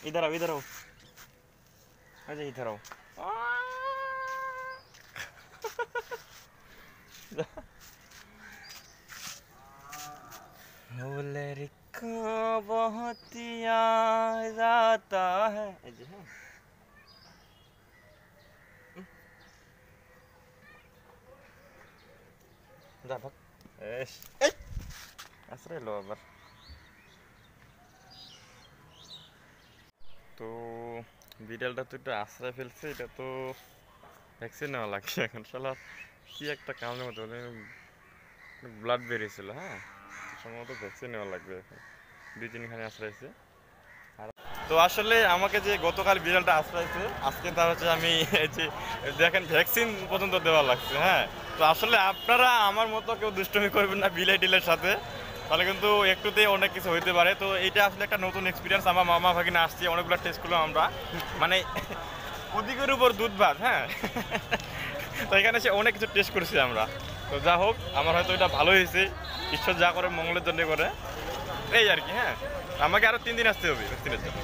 इधर आओ अच्छा इधर आओ वो लड़का बहुत याद आता है जा भाग आश्रय लो আবার তো বিড়ালটা তো একটু আশ্রয় ফেলছে এটা তো ভ্যাকসিন নেওয়া লাগছে এখন শালা কি একটা কামড়ের মতো ব্লাড বেরিয়েছিল হ্যাঁ সম্ভবত ভ্যাকসিন নেওয়া লাগবে এখন 2-3খানে আশ্রয়ছে আর তো আসলে আমাকে যে গতকাল বিড়ালটা আশ্রয়ছে আজকে তার হচ্ছে আমি এই যে দেখেন ভ্যাকসিন পর্যন্ত দেওয়া লাগছে হ্যাঁ তো আসলে আপনারা আমার মতো কেউ দুষ্টুমি করবেন না বিলাই টিলের সাথে তাহলে কিন্তু একটুতেই অনেক কিছু হইতে পারে তো এইটা আসলে একটা নতুন এক্সপিরিয়েন্স আমার মামা ভাগিনা আসছে অনেকগুলো টেস্ট করলাম আমরা মানে অধিকের উপর দুধ ভাত হ্যাঁ তো এখানে সে অনেক কিছু টেস্ট করেছি আমরা তো যা হোক আমার হয়তো এটা ভালো হয়েছে ঈশ্বর যা করে মঙ্গলের জন্য করে এই আর কি হ্যাঁ আমাকে আরও 3 দিন আসতে হবে ভ্যাকসিনের জন্য